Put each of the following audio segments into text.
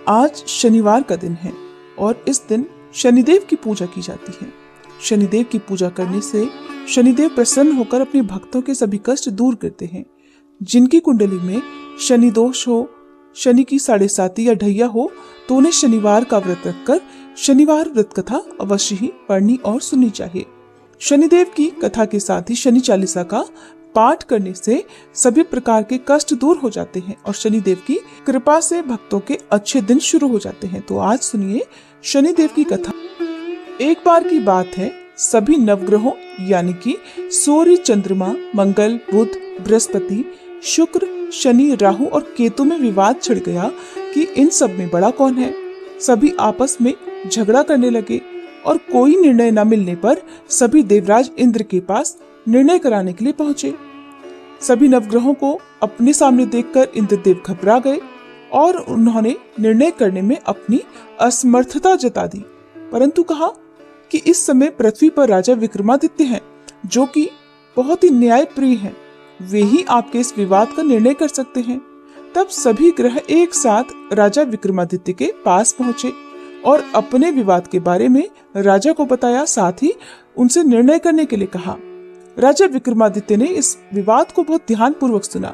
आज शनिवार का दिन है और इस दिन शनिदेव की पूजा की जाती है। शनिदेव की पूजा करने से शनिदेव प्रसन्न होकर अपने भक्तों के सभी कष्ट दूर करते हैं। जिनकी कुंडली में शनि दोष हो, शनि की 7.5 या ढैया हो, तो उन्हें शनिवार का व्रत रखकर शनिवार व्रत कथा अवश्य ही पढ़नी और सुननी चाहिए। शनिदेव की कथा के साथ ही शनि चालीसा का पाठ करने से सभी प्रकार के कष्ट दूर हो जाते हैं और शनिदेव की कृपा से भक्तों के अच्छे दिन शुरू हो जाते हैं। तो आज सुनिए शनिदेव की कथा। एक बार की बात है, सभी नवग्रहों यानी कि सूर्य, चंद्रमा, मंगल, बुध, बृहस्पति, शुक्र, शनि, राहु और केतु में विवाद छिड़ गया कि इन सब में बड़ा कौन है। सभी आपस में झगड़ा करने लगे और कोई निर्णय न मिलने पर सभी देवराज इंद्र के पास निर्णय कराने के लिए पहुंचे। सभी नवग्रहों को अपने सामने देखकर इंद्रदेव घबरा गए और उन्होंने निर्णय करने में अपनी असमर्थता जता दी। परंतु कहा कि इस समय पृथ्वी पर राजा विक्रमादित्य हैं, जो कि बहुत ही न्यायप्रिय हैं। वे ही आपके इस विवाद का निर्णय कर सकते हैं। तब सभी ग्रह एक साथ राजा विक्रमादित्य के पास पहुंचे और अपने विवाद के बारे में राजा को बताया, साथ ही उनसे निर्णय करने के लिए कहा। राजा विक्रमादित्य ने इस विवाद को बहुत ध्यान पूर्वक सुना।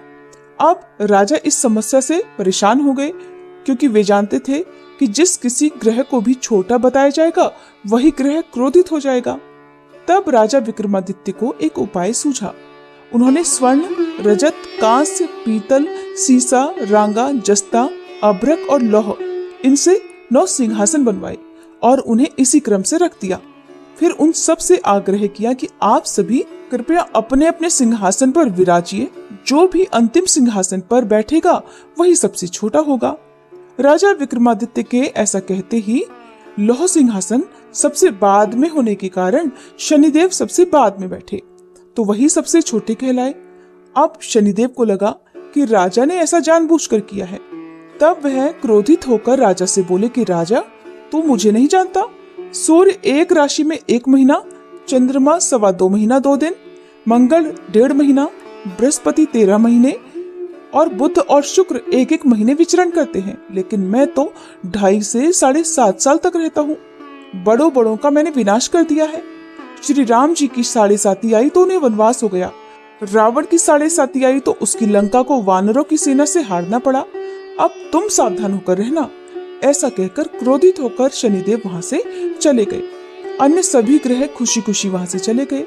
अब राजा इस समस्या से परेशान हो गए, क्योंकि वे जानते थे कि जिस किसी ग्रह को भी छोटा बताया जाएगा वही ग्रह क्रोधित हो जाएगा। तब राजा विक्रमादित्य को एक उपाय सूझा। उन्होंने स्वर्ण, रजत, कांस्य, पीतल, सीसा, रांगा, जस्ता, अभ्रक और लौह, इनसे 9 सिंहासन बनवाए और उन्हें इसी क्रम से रख दिया। फिर उन सब से आग्रह किया कि आप सभी कृपया अपने अपने सिंहासन पर विराजिए। जो भी अंतिम सिंहासन पर बैठेगा वही सबसे छोटा होगा। राजा विक्रमादित्य के ऐसा कहते ही लौह सिंहासन सबसे बाद में होने के कारण शनिदेव सबसे बाद में बैठे, तो वही सबसे छोटे कहलाए। अब शनिदेव को लगा कि राजा ने ऐसा जानबूझकर किया है। तब वह क्रोधित होकर राजा से बोले कि राजा, तू मुझे नहीं जानता। सूर्य एक राशि में 1 महीना, चंद्रमा 2.25 महीना 2 दिन, मंगल 1.5 महीना, बृहस्पति 13 महीने और बुध और शुक्र 1-1 महीने विचरण करते हैं, लेकिन मैं तो 2.5 से 7.5 साल तक रहता हूँ। बड़ों बड़ों का मैंने विनाश कर दिया है। श्री राम जी की 7.5 आई तो उन्हें वनवास हो गया। रावण की 7.5 आई तो उसकी लंका को वानरों की सेना से हारना पड़ा। अब तुम सावधान होकर रहना। ऐसा कहकर क्रोधित होकर शनिदेव वहां से चले गए। अन्य सभी ग्रह खुशी खुशी वहां से चले गए।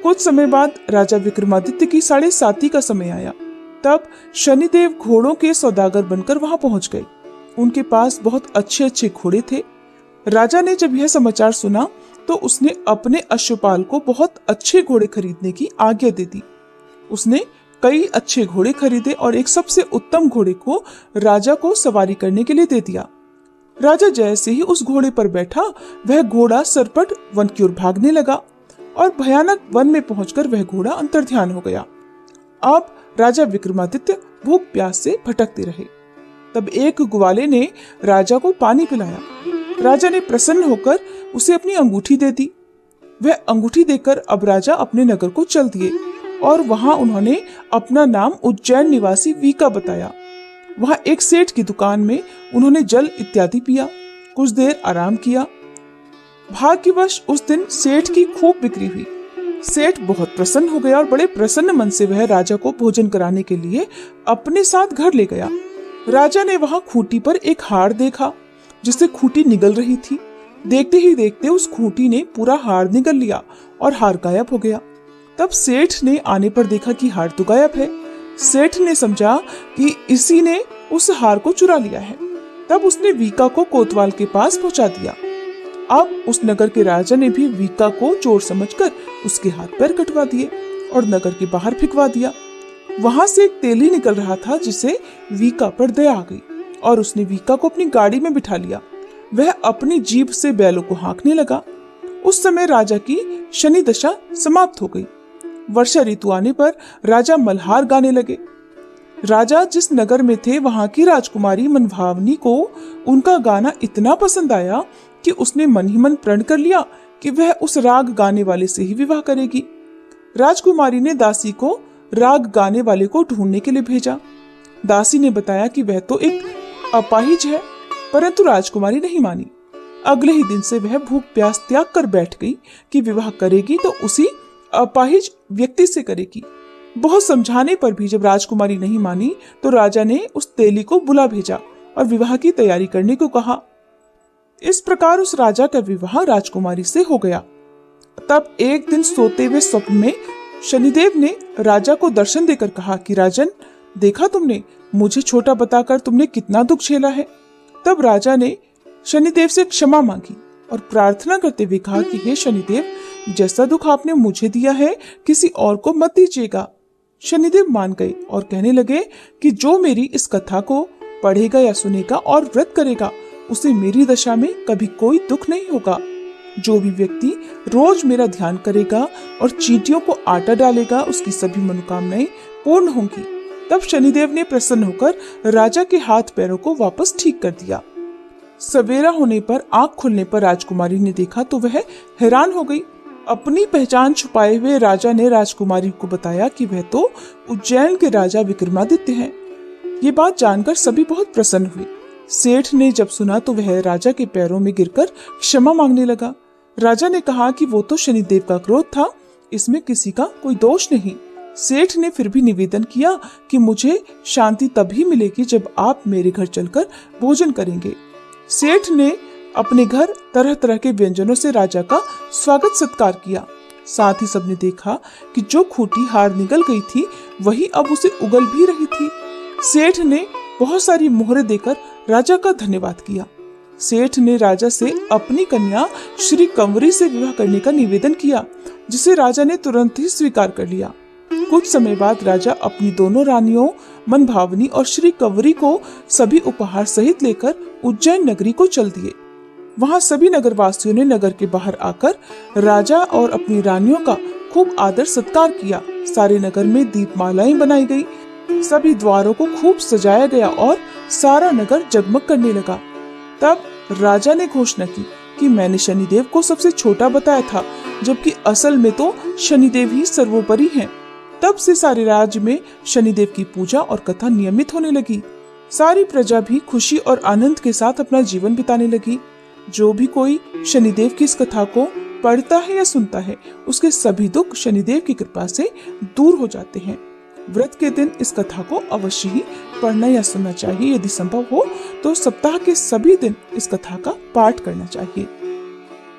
कुछ समय बाद राजा विक्रमादित्य की 7.5 का समय आया। तब शनिदेव घोड़ों के सौदागर बनकर वहां पहुंच गए। उनके पास बहुत अच्छे अच्छे घोड़े थे। राजा ने जब यह समाचार सुना तो उसने अपने अश्वपाल को बहुत अच्छे घोड़े खरीदने की आज्ञा दे दी। उसने कई अच्छे घोड़े खरीदे और एक सबसे उत्तम घोड़े को राजा को सवारी करने के लिए दे दिया। राजा जैसे ही उस घोड़े पर बैठा, वह घोड़ा सरपट वन की ओर भागने लगा और भयानक वन में पहुंचकर वह घोड़ा अंतर्ध्यान हो गया। अब राजा विक्रमादित्य भूख प्यास से भटकते रहे। तब एक ग्वाले ने राजा को पानी पिलाया। राजा ने प्रसन्न होकर उसे अपनी अंगूठी दे दी। वह अंगूठी देकर अब राजा अपने नगर को चल दिए और वहां उन्होंने अपना नाम उज्जैन निवासी वीका बताया। वहां एक सेठ की दुकान में उन्होंने जल इत्यादि पिया। कुछ देर आराम किया। भाग्यवश उस दिन सेठ की खूब बिक्री हुई। सेठ बहुत प्रसन्न हो गया और बड़े प्रसन्न मन से वह राजा को भोजन कराने के लिए अपने साथ घर ले गया। राजा ने वहां खूंटी पर एक हार देखा, जिससे खूंटी निगल रही थी। देखते ही देखते उस खूंटी ने पूरा हार निगल लिया और हार गायब हो गया। तब सेठ ने आने पर देखा कि हार तो गायब है। सेठ ने समझा कि इसी ने उस हार को चुरा लिया है। तब उसने वीका को कोतवाल के पास पहुंचा दिया। अब उस नगर के राजा ने भी वीका को चोर समझकर उसके हाथ पैर कटवा दिए और नगर के बाहर फेंकवा दिया। वहां से एक तेली निकल रहा था, जिसे वीका पर दया आ गई और उसने वीका को अपनी गाड़ी में बिठा लिया। वह अपनी जीभ से बैलों को हाँकने लगा। उस समय राजा की शनि दशा समाप्त हो गई। वर्षा ऋतु आने पर राजा मल्हार गाने लगे। राजा जिस नगर में थे वहां की राजकुमारी मनभावनी को उनका गाना इतना पसंद आया कि उसने मन ही मन प्रण कर लिया कि वह उस राग गाने वाले से ही विवाह करेगी। राजकुमारी ने दासी को राग गाने वाले को ढूंढने के लिए भेजा। दासी ने बताया कि वह तो एक अपाहिज है, परंतु राजकुमारी नहीं मानी। अगले ही दिन से वह भूख प्यास त्याग कर बैठ गई कि विवाह करेगी तो उसी अपाहिज व्यक्ति से करेगी। बहुत समझाने पर भी जब राजकुमारी नहीं मानी तो राजा ने उस तेली को बुला भेजा और विवाह की तैयारी करने को कहा। इस प्रकार उस राजा का विवाह राजकुमारी से हो गया। तब एक दिन सोते हुए स्वप्न में शनिदेव ने राजा को दर्शन देकर कहा कि राजन, देखा तुमने, मुझे छोटा बताकर तुमने कितना दुख झेला है। तब राजा ने शनिदेव से क्षमा मांगी और प्रार्थना करते हुए कहा कि हे शनिदेव, जैसा दुख आपने मुझे दिया है किसी और को मत दीजिएगा। शनिदेव मान गए और कहने लगे कि जो मेरी इस कथा को पढ़ेगा या सुनेगा और व्रत करेगा उसे मेरी दशा में कभी कोई दुख नहीं होगा। जो भी व्यक्ति रोज मेरा ध्यान करेगा और चींटियों को आटा डालेगा उसकी सभी मनोकामनाएं पूर्ण होंगी। तब शनिदेव ने प्रसन्न होकर राजा के हाथ पैरों को वापस ठीक कर दिया। सवेरा होने पर आंख खुलने पर राजकुमारी ने देखा तो वह हैरान हो गई। अपनी पहचान छुपाए हुए राजा ने राजकुमारी को बताया कि वह तो उज्जैन के राजा विक्रमादित्य हैं। ये बात जानकर सभी बहुत प्रसन्न हुए। सेठ ने जब सुना तो वह राजा के पैरों में गिरकर क्षमा मांगने लगा। राजा ने कहा कि वो तो शनिदेव का क्रोध था, इसमें किसी का कोई दोष नहीं। सेठ ने फिर भी निवेदन किया कि मुझे शांति तभी मिलेगी जब आप मेरे घर चलकर भोजन करेंगे। सेठ ने अपने घर तरह तरह के व्यंजनों से राजा का स्वागत सत्कार किया। साथ ही सबने देखा कि जो खूंटी हार निकल गई थी वही अब उसे उगल भी रही थी। सेठ ने बहुत सारी मोहरें देकर राजा का धन्यवाद किया। सेठ ने राजा से अपनी कन्या श्री कंवरी से विवाह करने का निवेदन किया, जिसे राजा ने तुरंत ही स्वीकार कर लिया। कुछ समय बाद राजा अपनी दोनों रानियों मनभावनी और श्री कंवरी को सभी उपहार सहित लेकर उज्जैन नगरी को चल दिए। वहां सभी नगरवासियों ने नगर के बाहर आकर राजा और अपनी रानियों का खूब आदर सत्कार किया। सारे नगर में दीपमालाएं बनाई गई, सभी द्वारों को खूब सजाया गया और सारा नगर जगमग करने लगा। तब राजा ने घोषणा की कि मैंने शनिदेव को सबसे छोटा बताया था, जबकि असल में तो शनिदेव ही सर्वोपरि हैं। तब से सारे राज्य में शनिदेव की पूजा और कथा नियमित होने लगी। सारी प्रजा भी खुशी और आनंद के साथ अपना जीवन बिताने लगी। जो भी कोई शनिदेव की इस कथा को पढ़ता है या सुनता है, उसके सभी दुख शनिदेव की कृपा से दूर हो जाते हैं। व्रत के दिन इस कथा को अवश्य ही पढ़ना या सुनना चाहिए। यदि संभव हो तो सप्ताह के सभी दिन इस कथा का पाठ करना चाहिए।